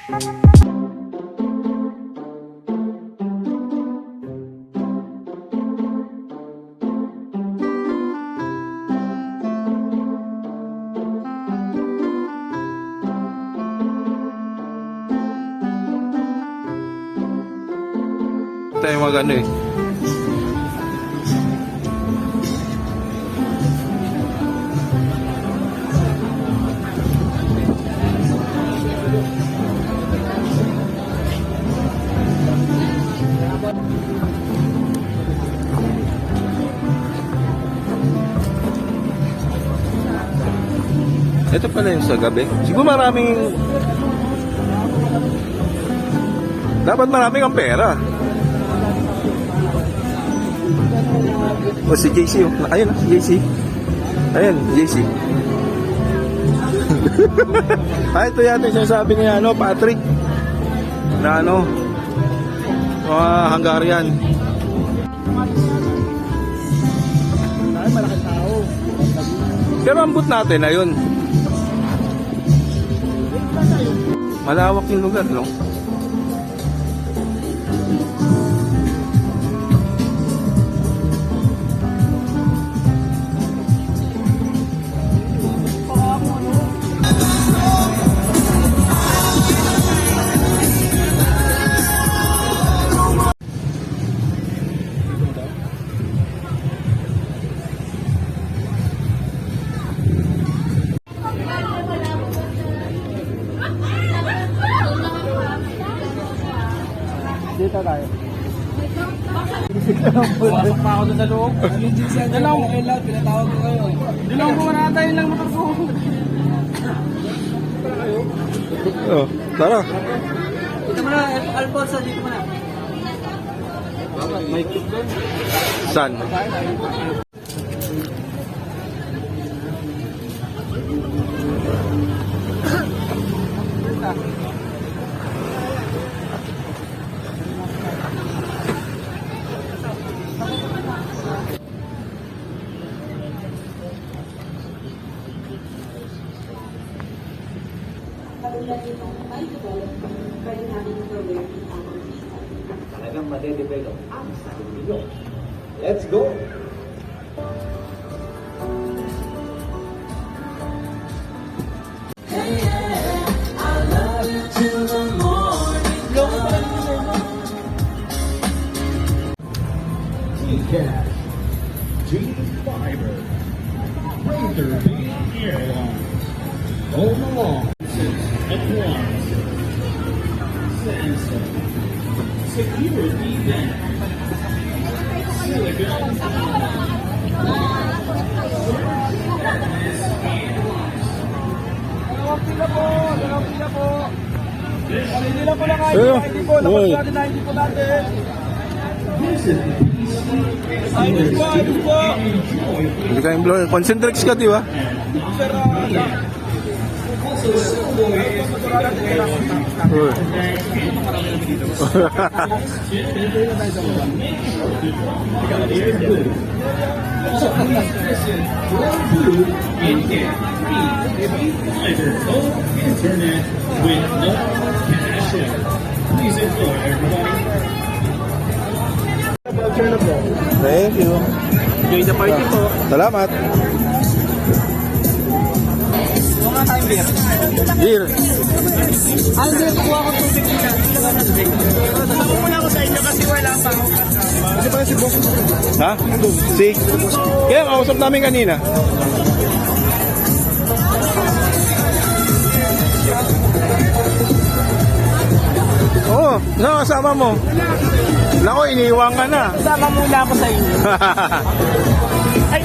Tayo mag-ano eh. Ito pala yung sa gabi. Siguro maraming... Dapat maraming ang pera. O si JC, oh. Ayun, si JC. Ayun, JC. Ito yata yung sinasabi niya, Patrick. Na mga Hungarian. Ay, malaking tao. Pero ang boot natin, ayun. Malawak yung lugar, no? Dito tayo. Pumasok pa ako doon sa loob. Diyan lang mo. Pinatawag ko kayo. Diyan lang mo na tayo ng motor ko. Oh, tara. Dito mo na, Alfonso, dito mo na. May tip doon. Saan? Talagang madedevelop ang sarili nyo. Let's go! G-Cash, G-Fiber, Razor Airline, Home Along, Appliance, Samsung, Security Bank, Silicon Dalawang pila po. Hindi lang po lang kayo. Hindi po. Lapos natin na hindi po natin. Ayos po. Hindi ka employer. Concentrix ka, di ba? Uy. Internet with no cash out. Please employ everybody. Thank you. Enjoy the party po. Salamat. Mga time beer. Dear. Andre, kuha ko tubig nila. Kasama muna ako sa inyo kasi wala pa ako. Kasi pala si Boss. Ha? Si? Kaya kausap namin kanina. Oo, kasama mo. Nako, iniiwan ka na. Kasama muna ako sa inyo. Ay!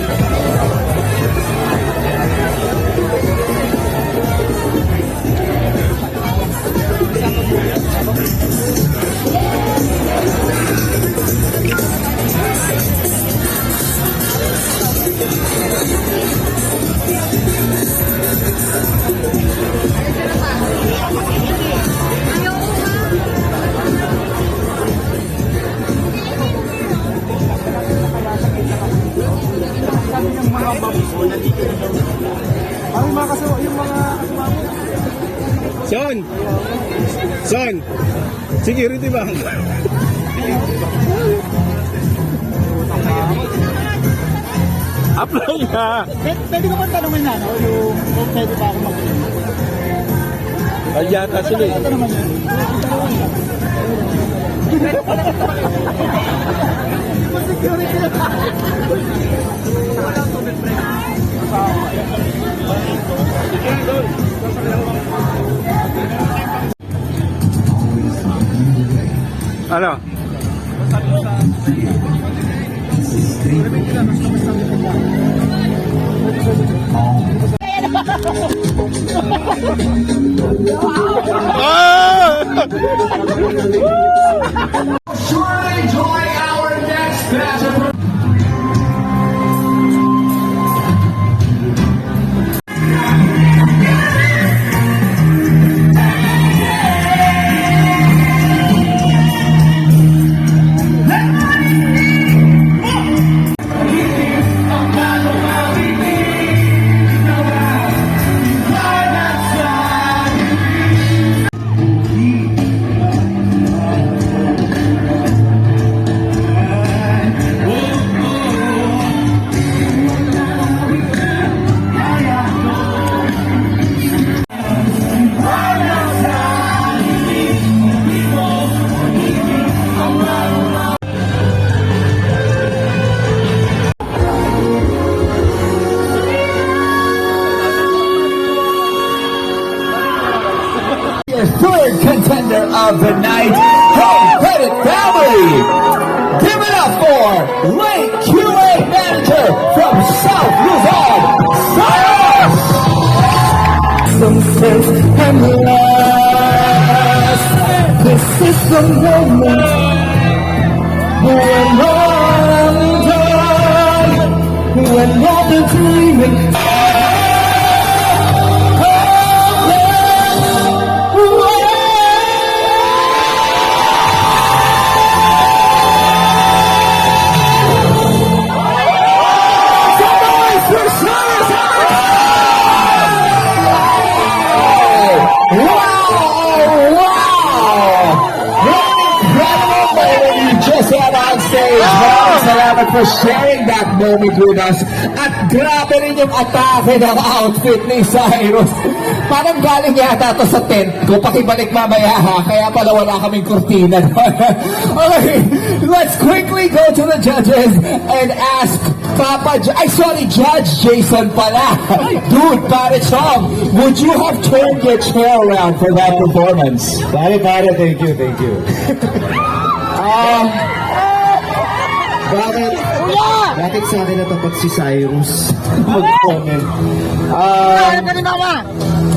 Son! Saan? Security ba? Apply nga. Pwede ko ba tanongin na, no? Yung kung pwede pa ako mag-inom? Ay, yata sila eh. Ito naman yun. Security na. Ano? Your third contender of the night, Home Credit Family. Give it up for late QA manager from South Luzon, Cyrus. Some sense and last. This is the moment when all I'm done, when all the dreaming. Maraming salamat for sharing that moment with us. At grabe rin yung atake ng outfit ni Cyrus. Parang galing yata to sa tent ko. Pakibalik mamaya ha. Kaya pala wala kaming kurtina doon. Okay, let's quickly go to the judges and ask Judge Jason pala. Dude, pare Chong, would you have turned your chair around for that performance? Pare, thank you. Bakit sa akin natapat si Cyrus mag-comment?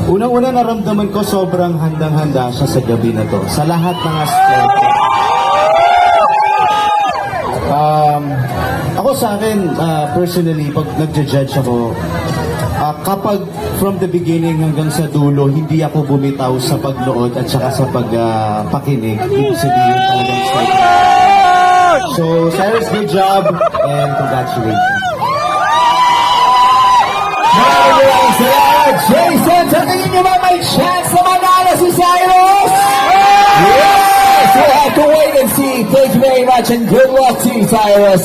Unang-una naramdaman ko sobrang handang-handa siya sa gabi na to. Sa lahat ng aspect. Ako sa akin, personally, pag nagja-judge ako, kapag from the beginning hanggang sa dulo, hindi ako bumitaw sa pagnood at saka sa pagpakinig. Ibig sabihin talagang straight. So, Cyrus, good job and congratulations. Maraming salamat, Jason. Sa tingin nyo ba may chance na manalo si Cyrus? Yes! We'll have to wait and see. Thank you very much and good luck to you, Cyrus.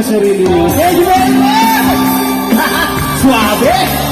sarili niyo. Thank you very much! Suabe!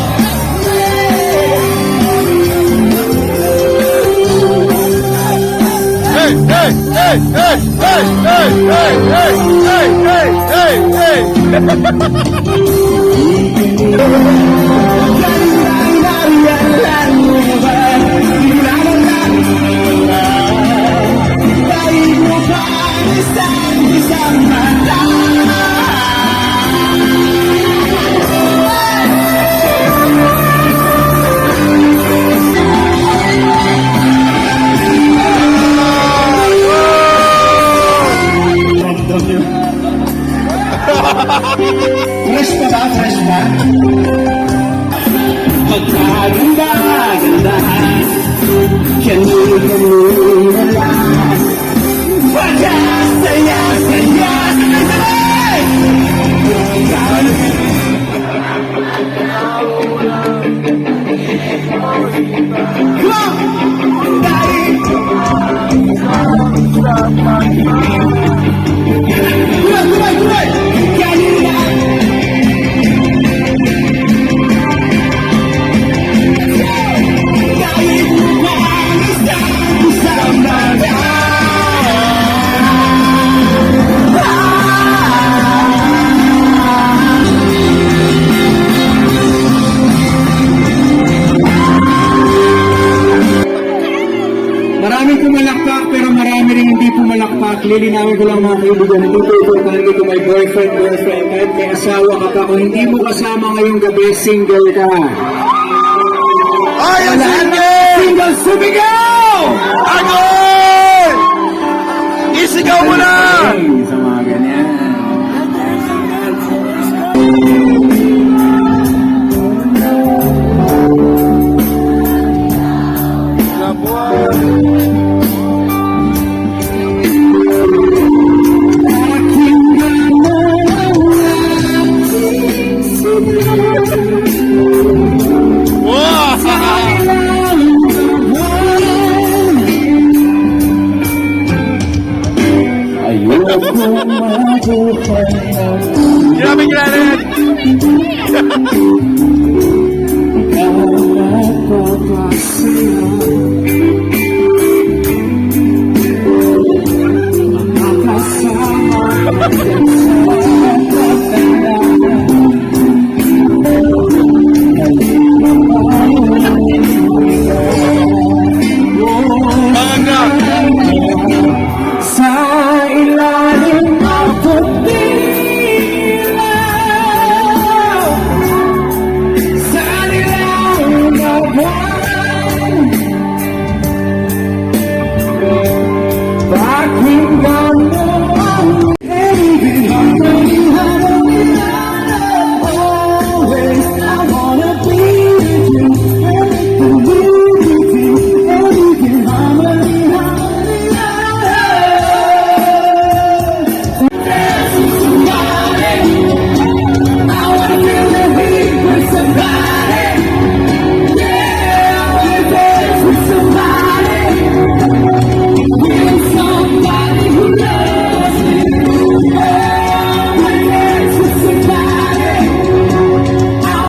Fresh pa ba? Fresh ba? Magkaganda-gandahan, kani-kanina lang. Pagkasaya-saya, Maraming pumalakpak pero marami rin hindi pumalakpak. Lilinawin ko lang mga kaibigan. Nandito ito talaga kung may boyfriend, girlfriend, kahit may asawa ka pa. Kung hindi mo kasama ngayong gabi, single ka. Ay, ang Single, sumigaw! Agol! Isigaw mo na! Ay, sa mga ganyan. Grabe kilala yan! Kasama